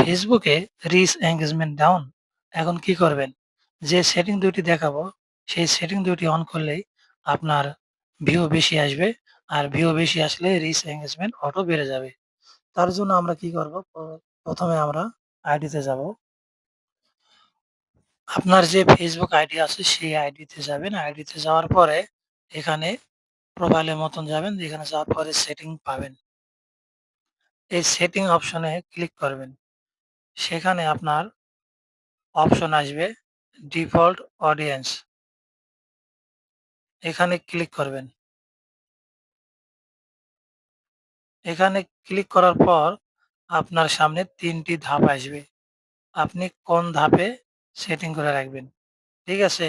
Facebook এ reach engagement down. এখন কি করবেন? যে সেটিং ২ টি দেখাবো, সেই সেটিং ২ টি অন করলেই আপনার ভিউ বেশি আসবে। আর ভিউ বেশি আসলে রিচ এনগেজমেন্ট অটো বেড়ে যাবে। তার জন্য আমরা কি করব? ১ম এ আমরা আইডিতে যাব। আপনার যে Facebook আইডি আছে সেই আইডিতে যাবেন। আইডিতে যাওয়ার পরে এখানে প্রোফাইলের মতন যাবেন। যেখানে যাওয়ার পরে সেটিং পাবেন। এই সেটিং অপশনে ক্লিক করবেন। সেখানে আপনার অপশন আসবে ডিফল্ট অডিয়েন্স। এখানে ক্লিক করবেন। এখানে ক্লিক করার পর আপনার সামনে ৩ টি ধাপ আসবে। আপনি কোন ধাপে সেটিং করে রাখবেন। ঠিক আছে?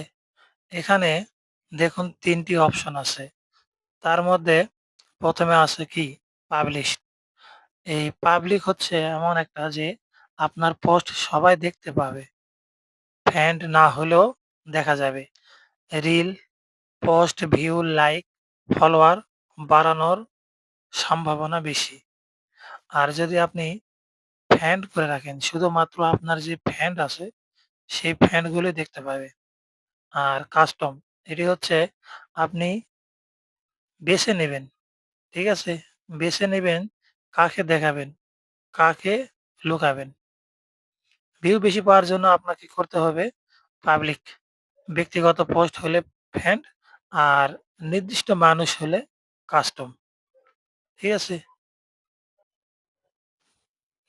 এখানে দেখুন ৩ টি অপশন আছে। তার মধ্যে ১ম এ আছে কি? পাবলিশ। এই পাবলিক হচ্ছে এমন একটা যে আপনার পোস্ট সবাই দেখতে পাবে। ফ্রেন্ড না হলেও দেখা যাবে। Reel, post, view, like, follower বাড়ানোর সম্ভাবনা বেশি। আর যদি আপনি ফ্রেন্ড করে রাখেন, শুধুমাত্র আপনার যে ফ্রেন্ড আছে, সেই ফ্রেন্ড গুলোই দেখতে পাবে। আর কাস্টম এটি হচ্ছে আপনি বেছে নেবেন। ঠিক আছে? বেছে নিবেন কাকে দেখাবেন, কাকে লুকাবেন। ভিউ বেশি পাওয়ার জন্য আপনাকে করতে হবে পাবলিক। ব্যক্তিগত পোস্ট হলে ফ্রেন্ড আর নির্দিষ্ট মানুষ হলে কাস্টম। ঠিক আছে?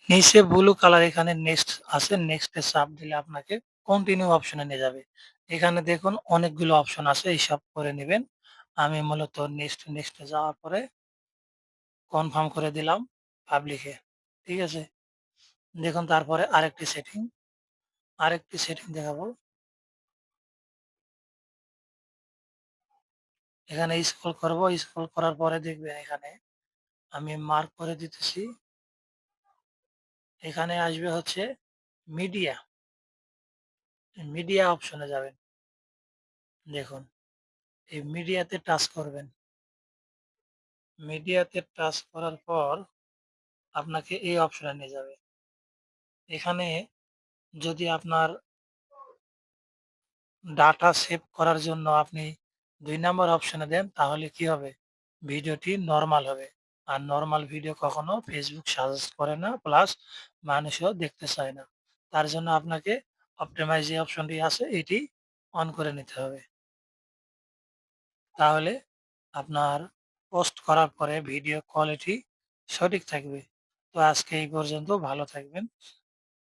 নিচে ব্লু কালার এখানে নেক্সট আছে। নেক্সট এ চাপ দিলে আপনাকে কন্টিনিউ অপশনে নিয়ে যাবে। এখানে দেখুন অনেকগুলো অপশন আছে। এইসব করে নিবেন। আমি মূলত নেক্সট এ যাওয়ার পরে কনফার্ম করে দিলাম পাবলিকে। ঠিক আছে? দেখুন তারপরে আরেকটি সেটিং দেখাবো। এখানে স্ক্রল করব। স্ক্রল করার পরে দেখবেন এখানে আমি মার্ক করে দিতেছি। এখানে আসবে হচ্ছে মিডিয়া। মিডিয়া অপশনে যাবেন। দেখুন এই মিডিয়াতে টাচ করবেন। মিডিয়াতে টাচ করার পর আপনাকে এই অপশনে নিয়ে যাবে। এখানে যদি আপনার ডাটা সেভ করার জন্য আপনি ২ নাম্বার অপশনে দেন তাহলে কি হবে? ভিডিওটি নরমাল হবে। আর নরমাল ভিডিও কখনো Facebook সাজেস্ট করে না, প্লাস মানুষও দেখতে চায় না। তার জন্য আপনাকে অপটিমাইজ যে অপশনটি আছে এটি অন করে নিতে হবে। তাহলে আপনার পোস্ট করার পরে ভিডিও কোয়ালিটি সঠিক থাকবে। তো আজকে এই পর্যন্ত। ভালো থাকবেন।